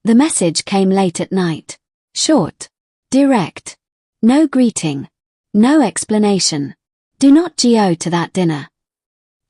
The message came late at night. Short. Direct. No greeting. No explanation. Do not go to that dinner.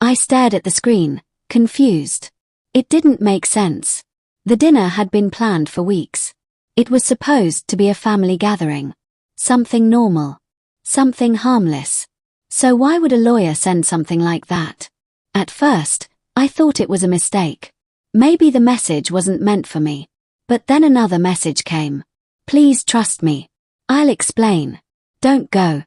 I stared at the screen, confused. It didn't make sense. The dinner had been planned for weeks. It was supposed to be a family gathering. Something normal. Something harmless. So why would a lawyer send something like that? At first, I thought it was a mistake. Maybe the message wasn't meant for me. But then another message came. Please trust me. I'll explain. Don't go.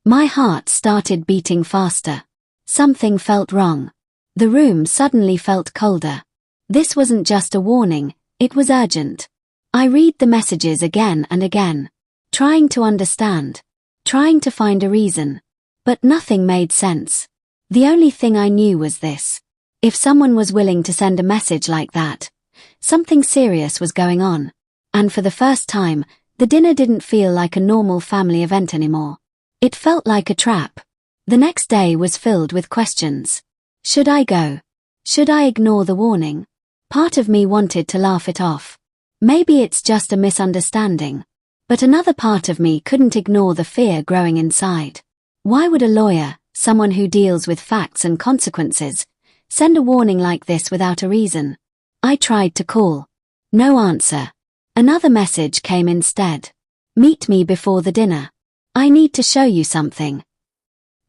My heart started beating faster. Something felt wrong. The room suddenly felt colder. This wasn't just a warning, it was urgent. I read the messages again and again, trying to understand, trying to find a reason. But nothing made sense. The only thing I knew was this. If someone was willing to send a message like that, something serious was going on. And for the first time, the dinner didn't feel like a normal family event anymore. It felt like a trap. The next day was filled with questions. Should I go? Should I ignore the warning? Part of me wanted to laugh it off. Maybe it's just a misunderstanding. But another part of me couldn't ignore the fear growing inside. Why would a lawyer, someone who deals with facts and consequences, send a warning like this without a reason? I tried to call. No answer. Another message came instead. Meet me before the dinner. I need to show you something.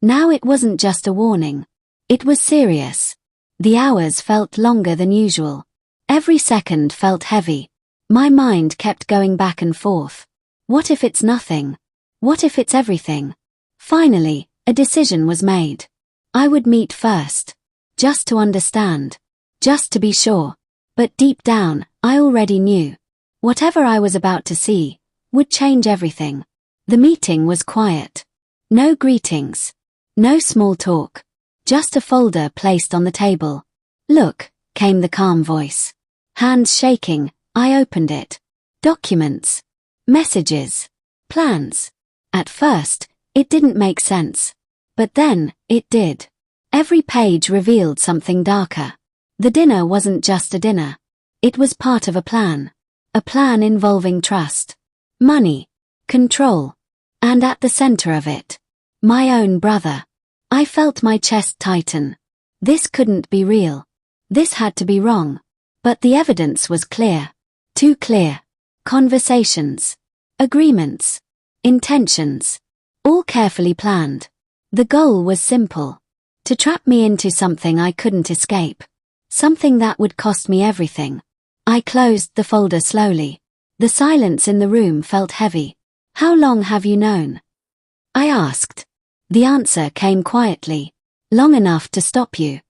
Now it wasn't just a warning. It was serious. The hours felt longer than usual. Every second felt heavy. My mind kept going back and forth. What if it's nothing? What if it's everything? Finally, a decision was made. I would meet first. Just to understand. Just to be sure. But deep down, I already knew. Whatever I was about to see would change everything. The meeting was quiet. No greetings. No small talk. Just a folder placed on the table. Look, came the calm voice. Hands shaking, I opened it. Documents. Messages. Plans. At first, it didn't make sense. But then, it did. Every page revealed something darker. The dinner wasn't just a dinner. It was part of a plan. A plan involving trust. Money. Control. And at the center of it, my own brother. I felt my chest tighten. This couldn't be real. This had to be wrong. But the evidence was clear. Too clear. Conversations. Agreements. Intentions. All carefully planned. The goal was simple. To trap me into something I couldn't escape. Something that would cost me everything. I closed the folder slowly. The silence in the room felt heavy. How long have you known? I asked. The answer came quietly. Long enough to stop you.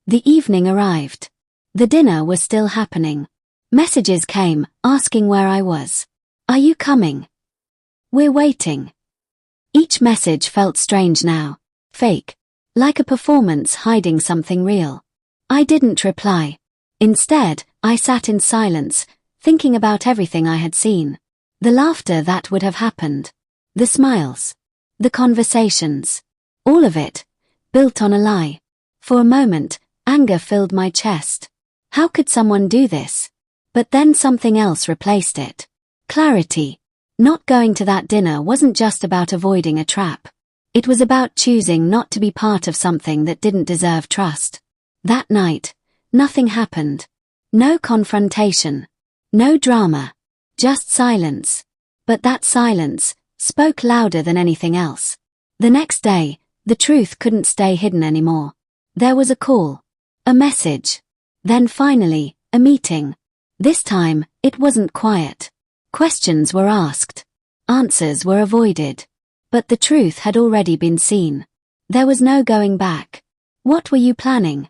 The evening arrived. The dinner was still happening. Messages came, asking where I was. Are you coming? We're waiting. Each message felt strange now. Fake. Like a performance hiding something real. I didn't reply. Instead, I sat in silence, thinking about everything I had seen. The laughter that would have happened. The smiles. The conversations. All of it, built on a lie. For a moment, anger filled my chest. How could someone do this? But then something else replaced it. Clarity. Not going to that dinner wasn't just about avoiding a trap. It was about choosing not to be part of something that didn't deserve trust. That night, nothing happened. No confrontation. No drama. Just silence. But that silence spoke louder than anything else. The next day, the truth couldn't stay hidden anymore. There was a call. A message. Then finally, a meeting. This time, it wasn't quiet. Questions were asked. Answers were avoided. But the truth had already been seen. There was no going back. What were you planning?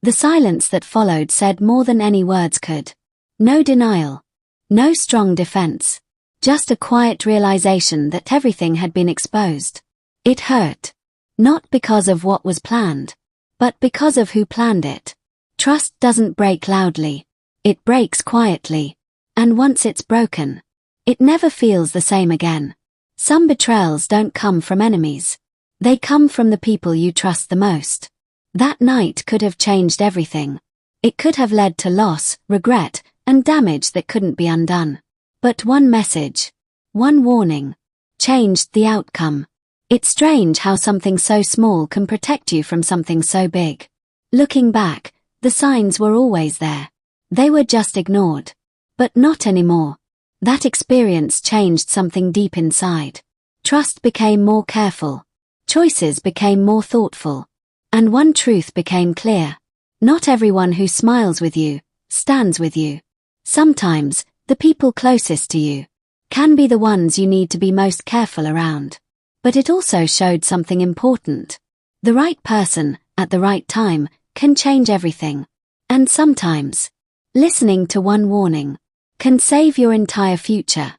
The silence that followed said more than any words could. No denial. No strong defense. Just a quiet realization that everything had been exposed. It hurt. Not because of what was planned, but because of who planned it. Trust doesn't break loudly. It breaks quietly. And once it's broken, it never feels the same again. Some betrayals don't come from enemies. They come from the people you trust the most. That night could have changed everything. It could have led to loss, regret, and damage that couldn't be undone. But one message, one warning, changed the outcome. It's strange how something so small can protect you from something so big. Looking back, the signs were always there. They were just ignored. But not anymore. That experience changed something deep inside. Trust became more careful. Choices became more thoughtful. And one truth became clear. Not everyone who smiles with you stands with you. Sometimes, the people closest to you can be the ones you need to be most careful around. But it also showed something important. The right person, at the right time, can change everything. And sometimes, listening to one warning can save your entire future.